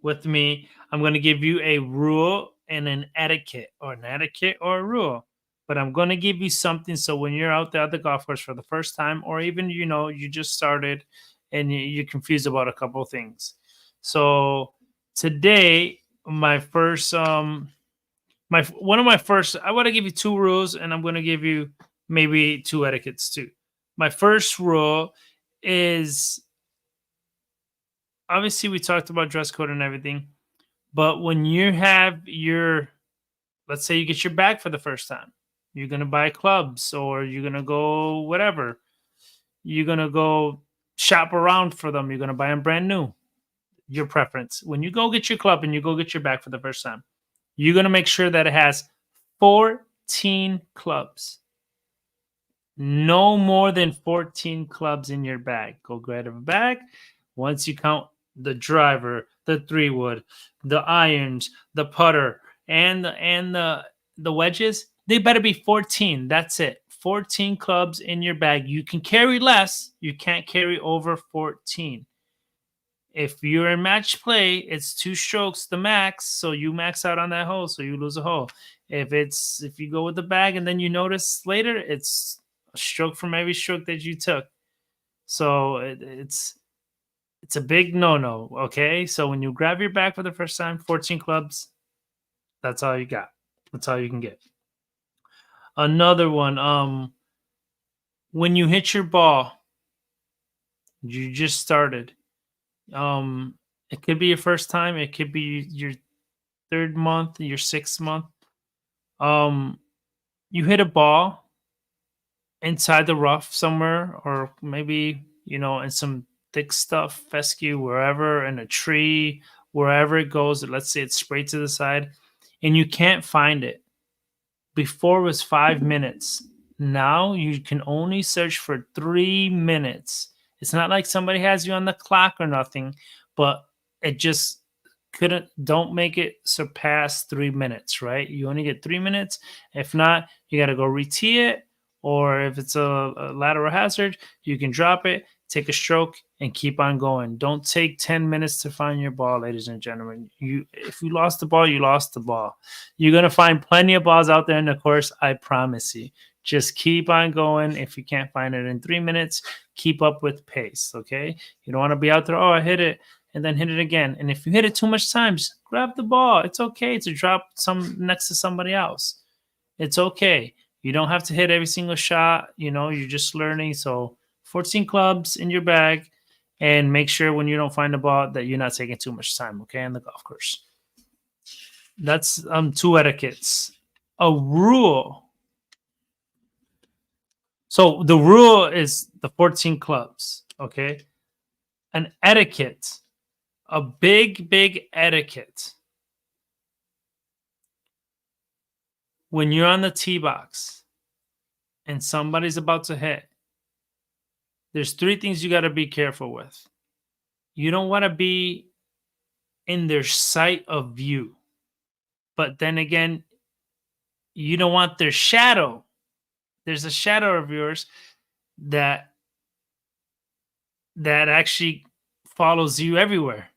With me, I'm going to give you a rule and an etiquette or a rule. But I'm going to give you something so when you're out there at the golf course for the first time, or even, you just started and you're confused about a couple of things. So today, I want to give you 2 rules, and I'm going to give you maybe 2 etiquettes too. My first rule is, obviously we talked about dress code and everything, but when you have let's say you get your bag for the first time, you're going to buy clubs or you're going to go whatever. You're going to go shop around for them. You're going to buy them brand new. Your preference. When you go get your club and you go get your bag for the first time, you're going to make sure that it has 14 clubs. No more than 14 clubs in your bag. Go grab a bag. Once you count the driver, the 3-wood, the irons, the putter, and the wedges, they better be 14. That's it. 14 clubs in your bag. You can carry less. You can't carry over 14. If you're in match play, it's 2 strokes the max, so you max out on that hole, so you lose a hole. If you go with the bag and then you notice later, it's a stroke from every stroke that you took. So it's a big no-no, okay? So when you grab your bag for the first time, 14 clubs, that's all you got. That's all you can get. Another one, when you hit your ball, you just started. It could be your first time. It could be your 3rd month, your 6th month. You hit a ball inside the rough somewhere, or maybe, in some thick stuff, fescue, wherever, in a tree, wherever it goes. Let's say it's sprayed to the side and you can't find it. Before it was 5 minutes. Now you can only search for 3 minutes. It's not like somebody has you on the clock or nothing, but it just don't make it surpass 3 minutes, right? You only get 3 minutes. If not, you got to go re-tee it, or if it's a lateral hazard, you can drop it, take a stroke, and keep on going. Don't take 10 minutes to find your ball, ladies and gentlemen. If you lost the ball, you lost the ball. You're going to find plenty of balls out there in the course, I promise you. Just keep on going. If you can't find it in 3 minutes, keep up with pace, okay? You don't want to be out there, oh, I hit it, and then hit it again. And if you hit it too much times, grab the ball. It's okay to drop some next to somebody else. It's okay. You don't have to hit every single shot. You're just learning. So 14 clubs in your bag, and make sure when you don't find the ball that you're not taking too much time, okay, on the golf course. That's 2 etiquettes. A rule. So the rule is the 14 clubs, okay? An etiquette, a big, big etiquette. When you're on the tee box and somebody's about to hit, there's 3 things you got to be careful with. You don't want to be in their sight of view. But then again, you don't want their shadow. There's a shadow of yours that actually follows you everywhere.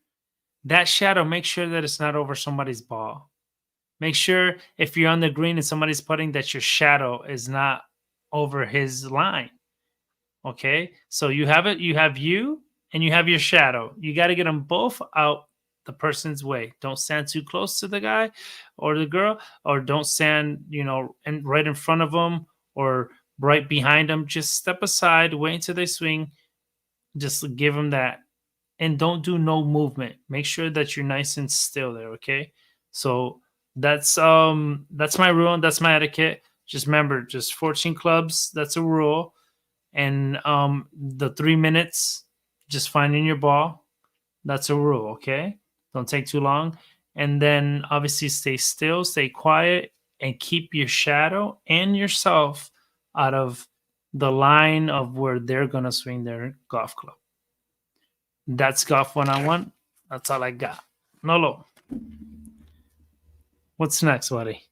That shadow, make sure that it's not over somebody's ball. Make sure if you're on the green and somebody's putting, that your shadow is not over his line. Okay, so you have it. You have you and you have your shadow. You got to get them both out the person's way. Don't stand too close to the guy or the girl, or don't stand, right in front of them or right behind them. Just step aside, wait until they swing. Just give them that, and don't do no movement. Make sure that you're nice and still there. Okay, so that's my rule and that's my etiquette. Just remember, just 14 clubs. That's a rule. And the 3 minutes, just finding your ball, that's a rule, okay? Don't take too long. And then obviously stay still, stay quiet, and keep your shadow and yourself out of the line of where they're going to swing their golf club. That's Golf 101. That's all I got. Nolo, what's next, buddy?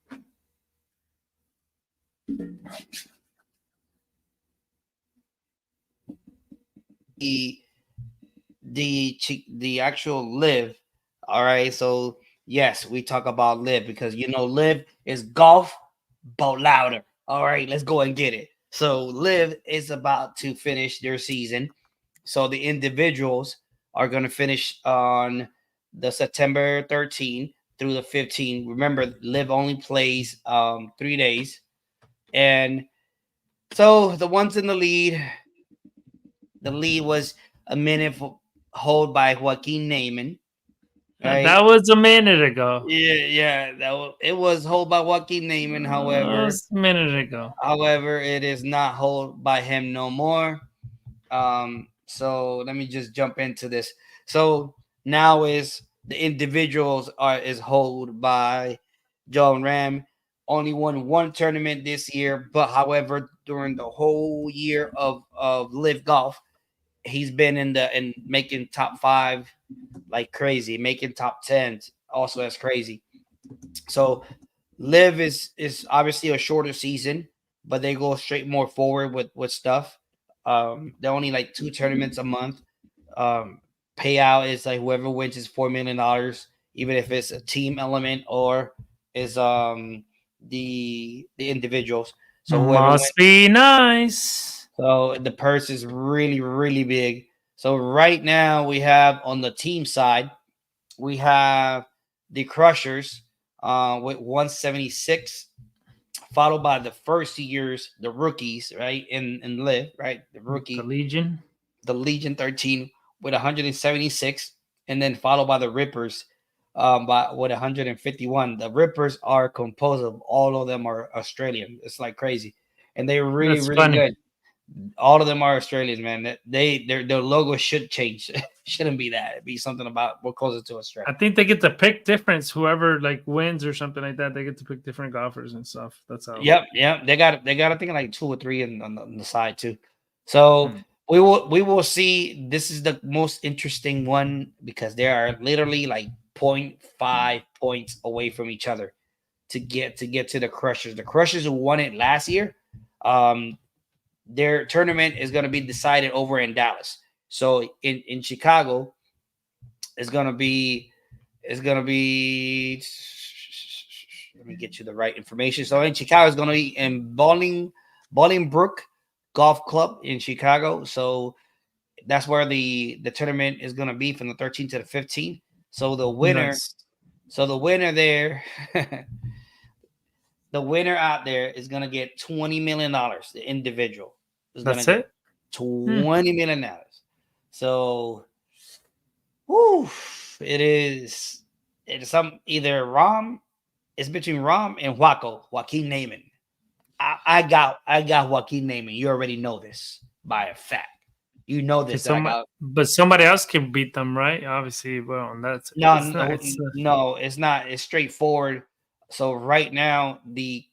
The actual LIV. All right, so yes, we talk about LIV because LIV is golf but louder. All right, let's go and get it. So LIV is about to finish their season. So the individuals are going to finish on the September 13 through the 15. Remember, LIV only plays 3 days, and so the ones in the lead. The lead was a minute hold by Joaquin Neyman. Right? That was a minute ago. Yeah. It was hold by Joaquin Neyman. However, that was a minute ago. However, it is not hold by him no more. So let me just jump into this. So now is the individuals is hold by John Ram. Only won 1 tournament this year, but however, during the whole year of LIV Golf, he's been in making top 5 like crazy, making top 10s also as crazy. So LIV is obviously a shorter season, but they go straight more forward with stuff. They're only like 2 tournaments a month. Payout is like whoever wins is $4 million, even if it's a team element or is the individuals. So must be nice. So the purse is really, really big. So right now we have on the team side, we have the Crushers with 176, followed by the first years, the rookies, right? In LIV, right? The rookie. The Legion 13 with 176, and then followed by the Rippers with 151. The Rippers are composed of all of them are Australian. It's like crazy. And they're really, really good. All of them are Australians, man. Their logo should change. Shouldn't be that. It'd be something about we're closer to Australia. I think they get to pick difference. Whoever like wins or something like that, they get to pick different golfers and stuff. That's how. Yep. They got I think like 2 or 3 on the side too. So we will see. This is the most interesting one because they are literally like 0.5 points away from each other to get to the Crushers. The Crushers who won it last year Their tournament is going to be decided over in Dallas. So in Chicago, it's going to be. Let me get you the right information. So in Chicago, it's going to be in Bolingbrook Golf Club in Chicago. So that's where the tournament is going to be from the 13th to the 15th. So the winner, there, the winner out there is going to get $20 million. The individual is going to get $20 million. So, it's either Rom. It's between Rom and Joaquin Neyman. I got Joaquin Neyman. You already know this by a fact. You know this. But somebody else can beat them, right? Obviously, well, that's no, it's not. It's straightforward. So right now, the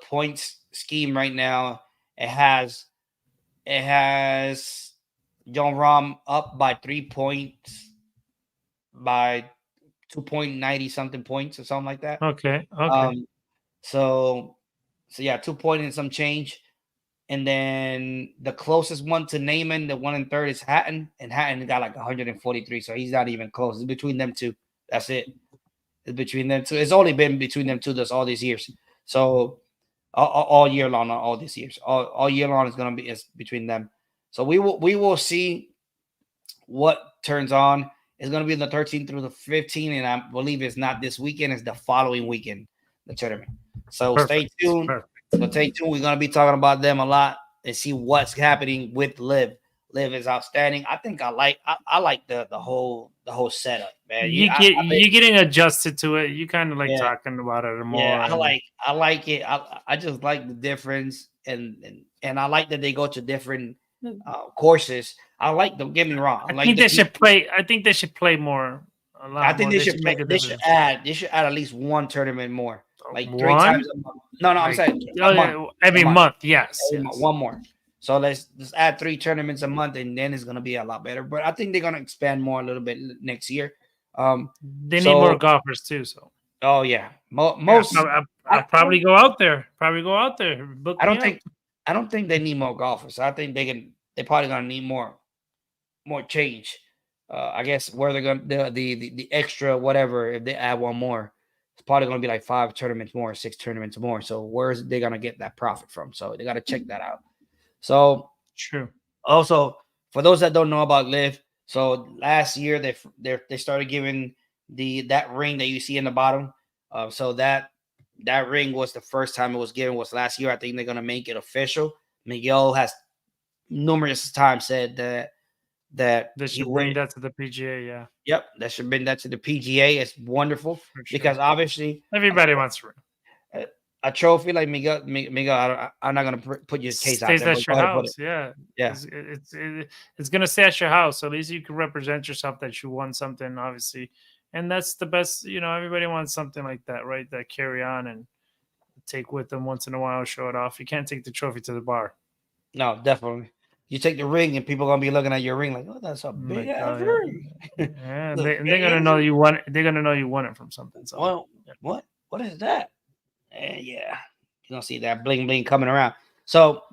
points scheme right now, it has John Rahm up by 3 points, by 2.90 something points or something like that. Okay. So yeah, 2 point and some change. And then the closest one to Neyman, the one in third, is Hatton, and Hatton got like 143, so he's not even close. It's between them two. That's it. It's between them two. It's only been between them two all these years. So all year long, not all these years. All year long is between them. So we will see what turns on. It's going to be the 13th through the 15th, and I believe it's not this weekend. It's the following weekend, the tournament. So stay tuned. We're going to be talking about them a lot and see what's happening with LIV. LIV is outstanding. I think I like the whole setup, man. You're getting adjusted to it. You kind of like talking about it more. Yeah, I like it. I just like the difference, and I like that they go to different courses. I like them. Get me wrong. I think they should play. I think they should play more. I think they should make a difference. They should add at least one tournament more, like 3 times a month. No, I'm saying every month. Yes, one more. So let's add 3 tournaments a month, and then it's gonna be a lot better. But I think they're gonna expand more a little bit next year. They need more golfers too. So. Oh yeah, most. I'll probably go out there. I don't think they need more golfers. I think they're probably gonna need more change. I guess where they're gonna the extra whatever, if they add one more, it's probably gonna be like 5 tournaments more, 6 tournaments more. So where's they gonna get that profit from? So they gotta check that out. So true. Also, for those that don't know about LIV, so last year they started giving that ring that you see in the bottom. So that ring was the first time it was given was last year. I think they're gonna make it official. Miguel has numerous times said that they should bring that to the PGA. Yeah. Yep, that should bring that to the PGA. It's wonderful because obviously everybody wants a ring. A trophy like Miguel, I'm not gonna put your case out there. Stays at your house, yeah. It's gonna stay at your house. So at least you can represent yourself that you won something, obviously, and that's the best. Everybody wants something like that, right? That carry on and take with them once in a while, show it off. You can't take the trophy to the bar. No, definitely. You take the ring, and people are gonna be looking at your ring like, "Oh, that's a big ass ring." Yeah, they're gonna know you won. They're gonna know you won it from something. So. Well, what is that? You don't see that bling bling coming around. So,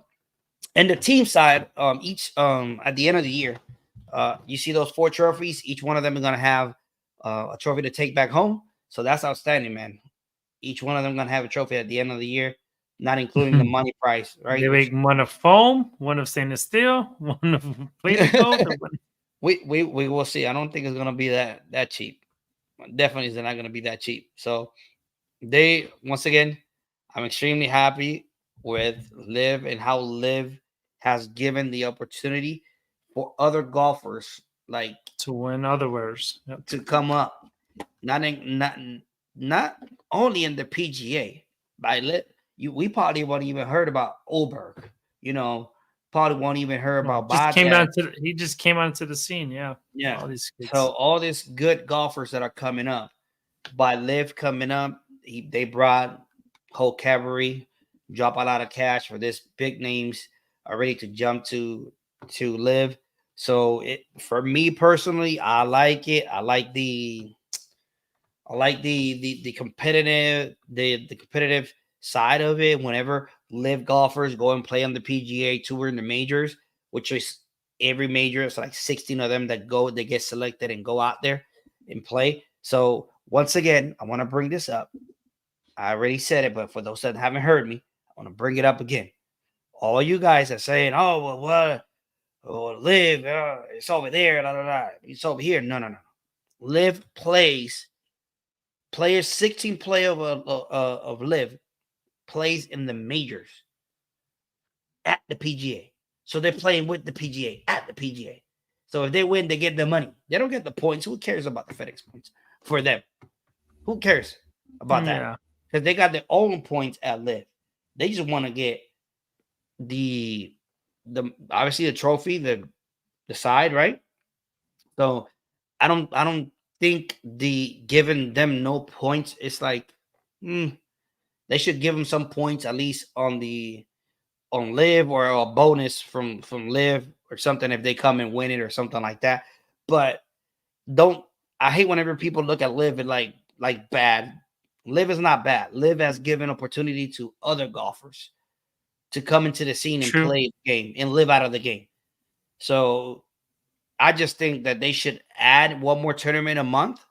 and the team side, each at the end of the year, you see those 4 trophies. Each one of them is gonna have a trophy to take back home. So that's outstanding, man. Each one of them gonna have a trophy at the end of the year, not including the money prize, right? They make one of foam, one of stainless steel, one of plated gold. We will see. I don't think it's gonna be that cheap. Definitely is not gonna be that cheap. So. Once again, I'm extremely happy with LIV and how LIV has given the opportunity for other golfers like to win otherwhere to come up. Not only in the PGA, by LIV. We probably won't even heard about Oberg. Probably won't even heard about. He just came onto the scene. Yeah. All these good golfers that are coming up by LIV coming up. They brought whole cavalry, drop a lot of cash for this. Big names are ready to jump to LIV. So for me personally, I like it. I like the competitive, the competitive side of it. Whenever live golfers go and play on the PGA Tour in the majors, which is every major. It's like 16 of them that get selected and go out there and play. So once again, I want to bring this up. I already said it, but for those that haven't heard me, I want to bring it up again. All you guys are saying, "Oh, well, what? Oh, live, it's over there, la, la, la. It's over here." No. Live players 16 play of live plays in the majors at the PGA. So they're playing with the PGA at the PGA. So if they win, they get the money. They don't get the points. Who cares about the Fedex points for them? Who cares about that? Because they got their own points at live. They just want to get the obviously the trophy, the side, right? So I don't think the giving them no points. It's like they should give them some points at least on live, or a bonus from live or something if they come and win it or something like that. But I hate whenever people look at live and like bad. Live is not bad. Live has given opportunity to other golfers to come into the scene and play the game and live out of the game. So I just think that they should add one more tournament a month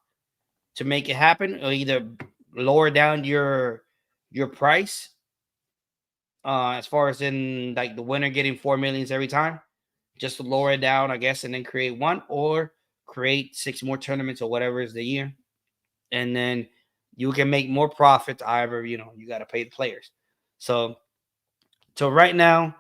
to make it happen, or either lower down your price as far as in like the winner getting 4 million every time, just to lower it down, I guess, and then create one, or create 6 more tournaments or whatever is the year. And then you can make more profits. However, you got to pay the players. So right now,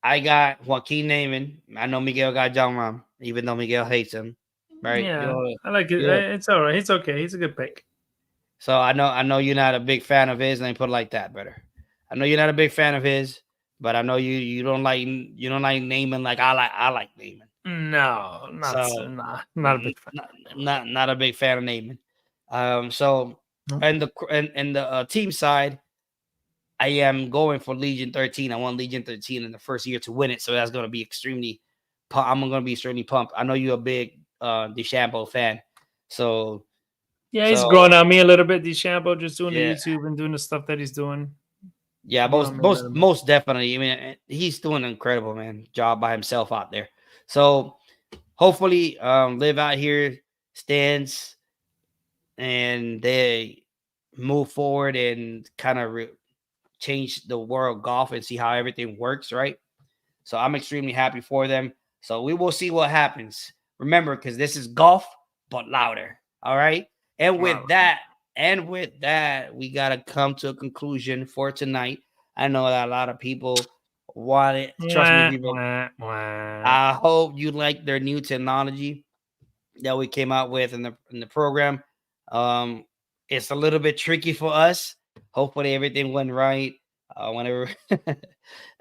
I got Joaquin Neyman. I know Miguel got John Rahm, even though Miguel hates him. Right? Yeah, I like it. Yeah. It's all right. It's okay. He's a good pick. So I know you're not a big fan of his. Let me put it like that, brother. I know you're not a big fan of his, but I know you don't like Neyman like I like Neyman. No, not a big fan. Not a big fan of Neyman. And the team side, I am going for Legion 13. I want Legion 13 in the first year to win it. So that's going to be extremely pumped. I know you're a big DeChambeau fan. So yeah, he's growing on me a little bit, DeChambeau, just doing the YouTube and doing the stuff that he's doing. Yeah, most definitely. I mean, he's doing an incredible job by himself out there. So hopefully Live out here stands and they move forward and kind of change the world golf and see how everything works, right? So I'm extremely happy for them. So we will see what happens. Remember, because this is golf, but louder. All right. And with that, we got to come to a conclusion for tonight. I know that a lot of people want it. Trust me, people. I hope you like their new technology that we came out with in the program. It's a little bit tricky for us. Hopefully everything went right. Whenever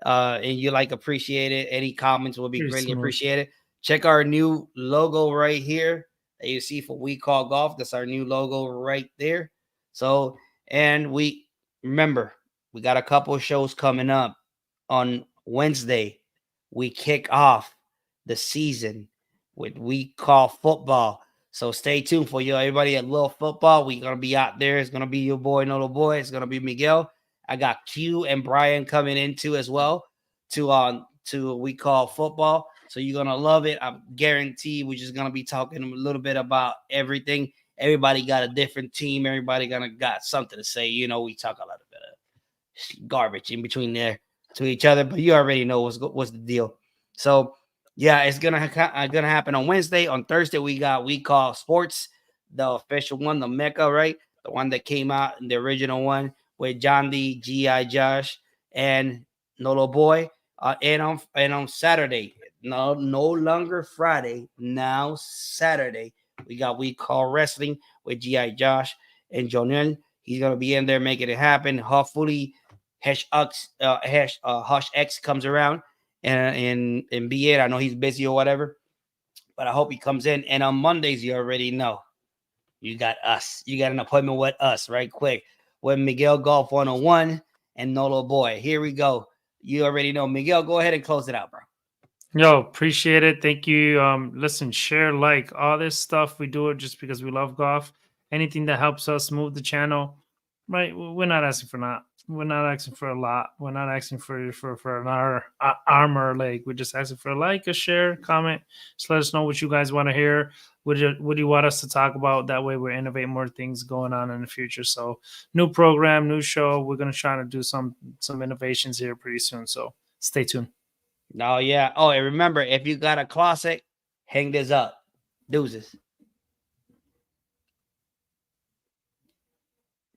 and you appreciate it, any comments will be greatly appreciated. Check our new logo right here that you see for We Call Golf. That's our new logo right there. So, and we remember we got a couple of shows coming up. On Wednesday, we kick off the season with We Call Football. So stay tuned for everybody at Little Football. We're gonna be out there. It's gonna be your boy, Nolo Boy. It's gonna be Miguel. I got Q and Brian coming in too as well to We Call Football. So you're gonna love it. I guarantee we're just gonna be talking a little bit about everything. Everybody got a different team. Everybody got something to say. We talk a little bit of garbage in between there to each other, but you already know what's the deal. So yeah, it's gonna happen on Wednesday. On Thursday, we got We Call Sports, the official one, the Mecca, right? The one that came out in the original one with John D, G.I. Josh, and Nolo Boy. And on Saturday, no longer Friday, now Saturday, we got We Call Wrestling with G.I. Josh and Jonel. He's gonna be in there making it happen. Hopefully, Hush X comes around and be it. I know he's busy or whatever, but I hope he comes in. And on Mondays, you already know you got us. You got an appointment with us right quick with Miguel Golf 101 and Nolo Boy. Here we go. You already know. Miguel, go ahead and close it out, bro. Yo, appreciate it. Thank you. Listen, share, all this stuff. We do it just because we love golf. Anything that helps us move the channel, right? We're not asking for We're not asking for a lot. We're not asking for an armor leg. We're just asking for a like, a share, comment. Just let us know what you guys want to hear. What do you want us to talk about? That way we innovate more things going on in the future. So new program, new show. We're gonna try to do some innovations here pretty soon. So stay tuned. No, yeah. Oh, and remember, if you got a closet, hang this up. Deuces.